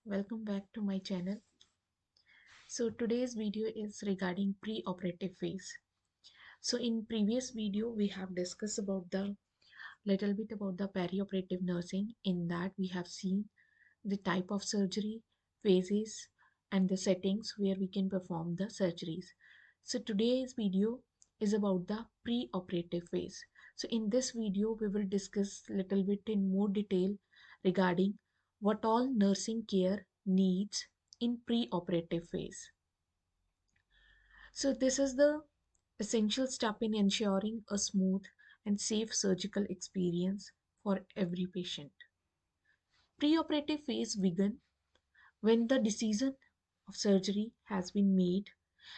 Welcome back to my channel. So today's video is regarding pre-operative phase. So in previous video we have discussed about the little bit about the perioperative nursing. In that we have seen the type of surgery, phases and the settings where we can perform the surgeries. So today's video is about the pre-operative phase. So in this video we will discuss little bit in more detail regarding what all nursing care needs in pre-operative phase. So this is the essential step in ensuring a smooth and safe surgical experience for every patient. Preoperative phase begins when the decision of surgery has been made,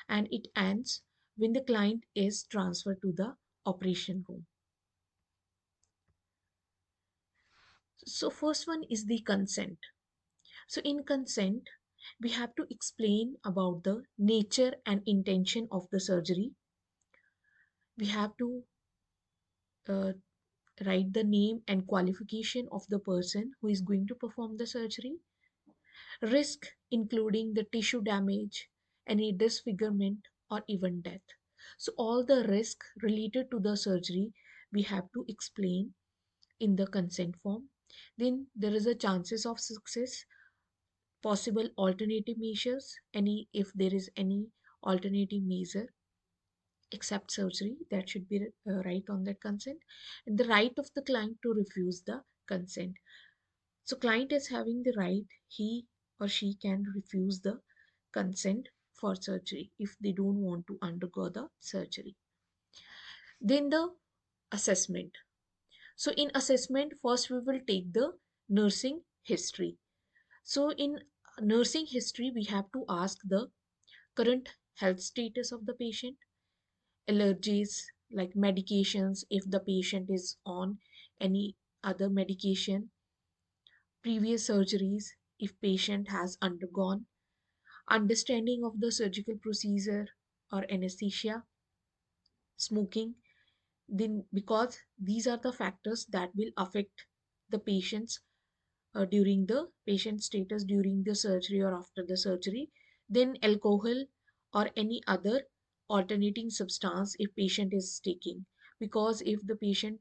and it ends when the client is transferred to the operation room. So first one is the consent. So in consent, we have to explain about the nature and intention of the surgery. We have to uh, write the name and qualification of the person who is going to perform the surgery, risk including the tissue damage, any disfigurement, or even death. So all the risk related to the surgery we have to explain in the consent form. Then there is a chances of success, possible alternative measures, any if there is any alternative measure except surgery that should be right on that consent, and the right of the client to refuse the consent. So client is having the right, he or she can refuse the consent for surgery if they don't want to undergo the surgery. Then the assessment. So in assessment, first we will take the nursing history. So in nursing history, we have to ask the current health status of the patient, allergies like medications if the patient is on any other medication, previous surgeries if patient has undergone, understanding of the surgical procedure or anesthesia, smoking. Then because these are the factors that will affect the patient's during the patient status during the surgery or after the surgery. Then alcohol or any other alternating substance if patient is taking, because if the patient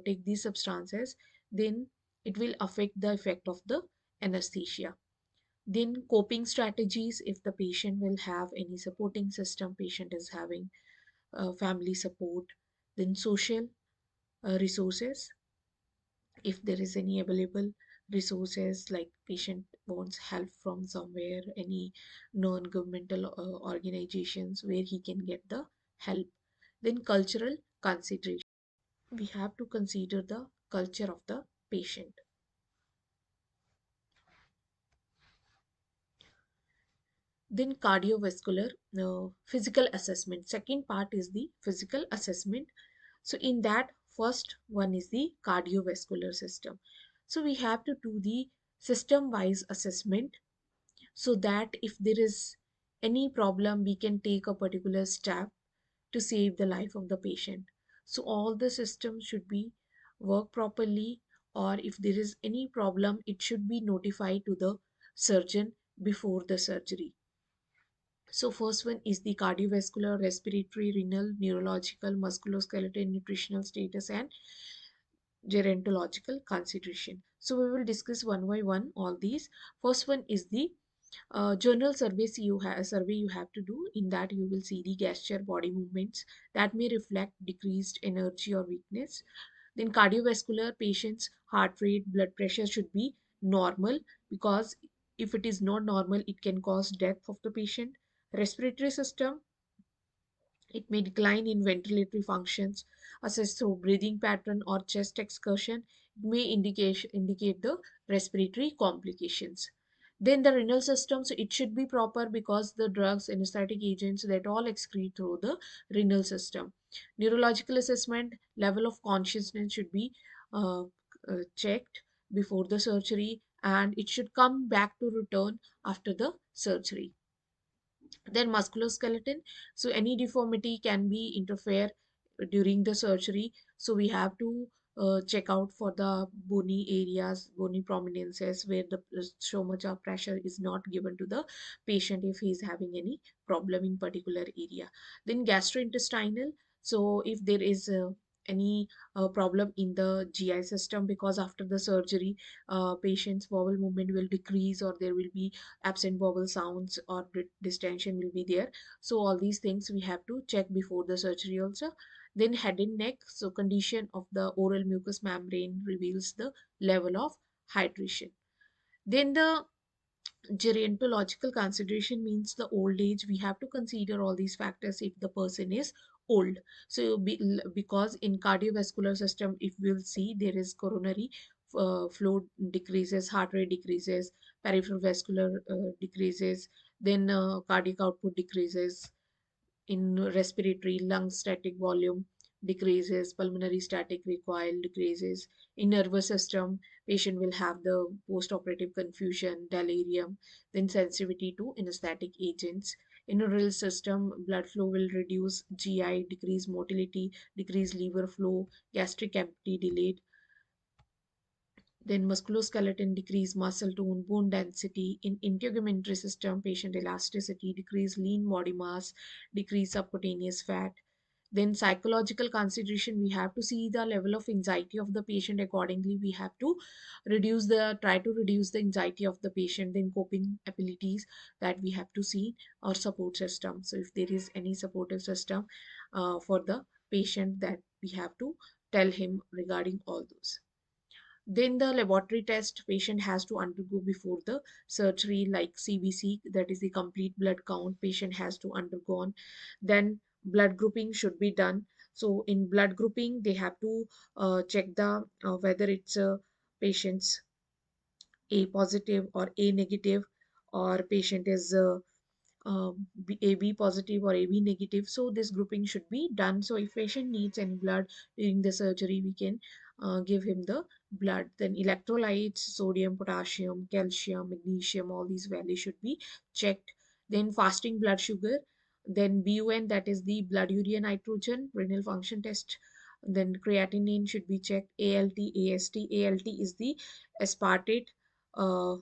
take these substances, then it will affect the effect of the anesthesia. Then coping strategies if the patient will have any supporting system, patient is having family support. Then social resources if there is any available resources, like patient wants help from somewhere, any non-governmental organizations where he can get the help. Then cultural consideration, we have to consider the culture of the patient. Then cardiovascular physical assessment, second part is the physical assessment. So in that, first one is the cardiovascular system. So we have to do the system wise assessment, so that if there is any problem we can take a particular step to save the life of the patient. So all the systems should be work properly, or if there is any problem it should be notified to the surgeon before the surgery. So first one is the cardiovascular, respiratory, renal, neurological, musculoskeletal, nutritional status, and gerontological consideration. So we will discuss one by one all these. First one is the journal surveys you have survey you have to do. In that you will see the gesture, body movements that may reflect decreased energy or weakness. Then cardiovascular, patient's heart rate, blood pressure should be normal, because if it is not normal it can cause death of the patient. Respiratory system, it may decline in ventilatory functions, assessed through breathing pattern or chest excursion. It may indicate the respiratory complications. Then the renal system, so it should be proper because the drugs, anesthetic agents, that all excrete through the renal system. Neurological assessment, level of consciousness should be uh, checked before the surgery, and it should come back to return after the surgery. Then musculoskeleton, so any deformity can be interfere during the surgery, so we have to check out for the bony areas, bony prominences where the so much of pressure is not given to the patient if he is having any problem in particular area. Then gastrointestinal. So if there is any problem in the GI system, because after the surgery, patient's bowel movement will decrease, or there will be absent bowel sounds, or distension will be there. So all these things we have to check before the surgery also. Then head and neck. So condition of the oral mucous membrane reveals the level of hydration. Then the gerontological consideration means the old age. We have to consider all these factors if the person is old. So because in cardiovascular system, if we'll see, there is coronary flow decreases, heart rate decreases, peripheral vascular decreases, then cardiac output decreases. In respiratory, lung static volume decreases, pulmonary static recoil decreases. In nervous system, patient will have the post-operative confusion, delirium, then sensitivity to anesthetic agents. In neural system, blood flow will reduce, GI decrease motility, decrease liver flow, gastric empty delayed. Then musculoskeleton decrease muscle tone, bone density. In integumentary system, patient elasticity, decrease lean body mass, decrease subcutaneous fat. Then psychological consideration, we have to see the level of anxiety of the patient. Accordingly, we have to try to reduce the anxiety of the patient. Then coping abilities, that we have to see, or support system. So if there is any supportive system for the patient, that we have to tell him regarding all those. Then the laboratory test patient has to undergo before the surgery, like CBC, that is the complete blood count patient has to undergo. Then blood grouping should be done. So in blood grouping, they have to check the whether it's a patient's A positive or A negative, or patient is AB positive or AB negative. So this grouping should be done. So if patient needs any blood during the surgery, we can give him the blood. Then electrolytes, sodium, potassium, calcium, magnesium, all these values should be checked. Then fasting blood sugar. Then BUN, that is the blood urea nitrogen, renal function test. Then creatinine should be checked. ALT, AST. ALT is the aspartate uh,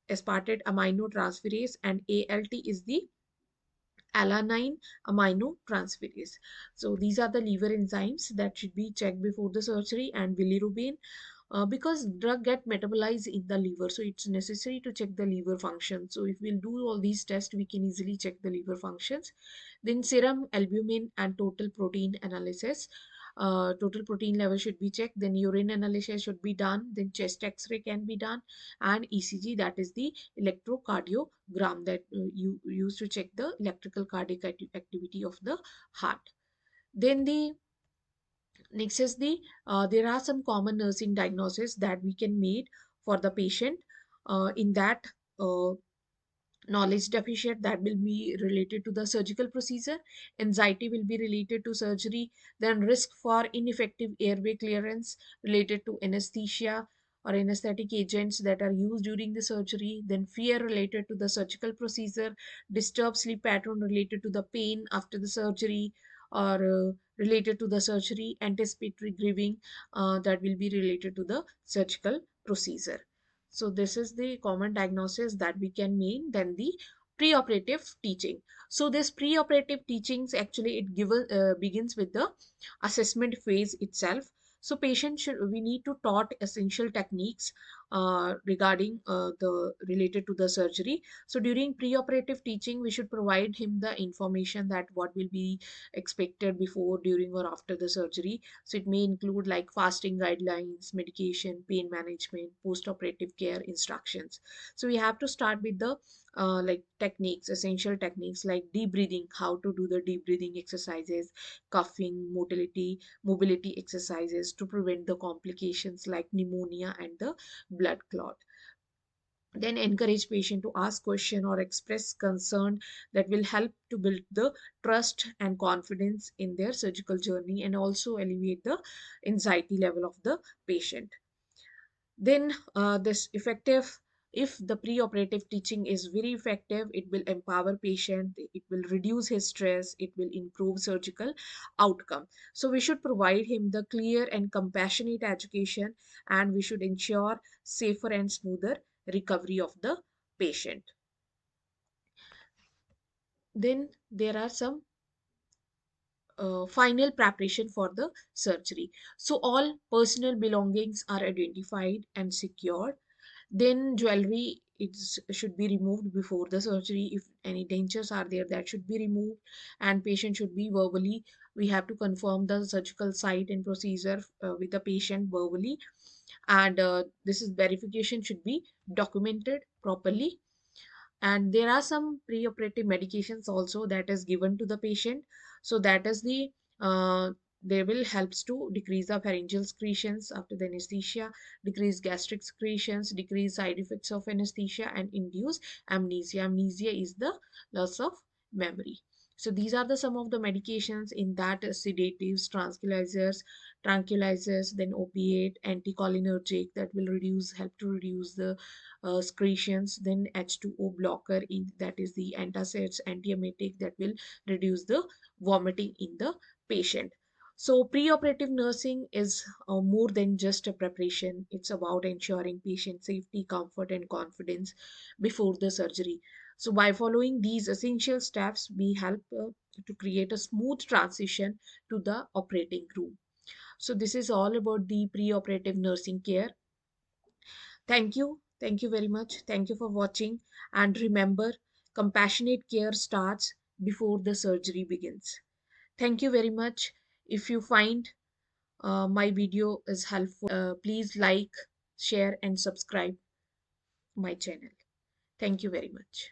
aspartate aminotransferase, and ALT is the alanine aminotransferase. So these are the liver enzymes that should be checked before the surgery. And bilirubin, because drug get metabolized in the liver, so it's necessary to check the liver function. So if we'll do all these tests, we can easily check the liver functions. Then serum albumin and total protein analysis. Total protein level should be checked. Then urine analysis should be done. Then chest x-ray can be done. And ECG, that is the electrocardiogram, that you use to check the electrical cardiac activity of the heart. Then the next is there are some common nursing diagnoses that we can make for the patient. In that, knowledge deficit, that will be related to the surgical procedure. Anxiety will be related to surgery. Then risk for ineffective airway clearance related to anesthesia or anesthetic agents that are used during the surgery. Then fear related to the surgical procedure. Disturbed sleep pattern related to the pain after the surgery, or related to the surgery. Anticipatory grieving, that will be related to the surgical procedure. So this is the common diagnosis that we can make. Then the preoperative teaching. So this preoperative teachings, actually it begins with the assessment phase itself. So patient should we need to taught essential techniques regarding the related to the surgery. So during preoperative teaching, we should provide him the information that what will be expected before, during, or after the surgery. So it may include like fasting guidelines, medication, pain management, post-operative care instructions. So we have to start with the like techniques, essential techniques like deep breathing, how to do the deep breathing exercises, coughing, mobility exercises to prevent the complications like pneumonia and the blood clot. Then encourage patient to ask question or express concern, that will help to build the trust and confidence in their surgical journey, and also alleviate the anxiety level of the patient. Then this effective If the preoperative teaching is very effective, it will empower patient, it will reduce his stress, it will improve surgical outcome. So we should provide him the clear and compassionate education, and we should ensure safer and smoother recovery of the patient. Then there are some final preparation for the surgery. So all personal belongings are identified and secured. Then jewelry, should be removed before the surgery. If any dentures are there, that should be removed, and patient should be verbally, we have to confirm the surgical site and procedure with the patient verbally. And this is verification should be documented properly. And there are some preoperative medications also that is given to the patient. So that is the they will helps to decrease the pharyngeal secretions after the anesthesia, decrease gastric secretions, decrease side effects of anesthesia, and induce amnesia. Amnesia is the loss of memory. So these are the some of the medications in that: sedatives, tranquilizers, then opiate, anticholinergic that will reduce, help to reduce the secretions, then H2O blocker, that is the antacids, antiemetic, that will reduce the vomiting in the patient. So preoperative nursing is more than just a preparation. It's about ensuring patient safety, comfort, and confidence before the surgery. So by following these essential steps, we help to create a smooth transition to the operating room. So this is all about the preoperative nursing care. Thank you. Thank you very much. Thank you for watching. And remember, compassionate care starts before the surgery begins. Thank you very much. If you find my video is helpful, please like, share, and subscribe my channel. Thank you very much.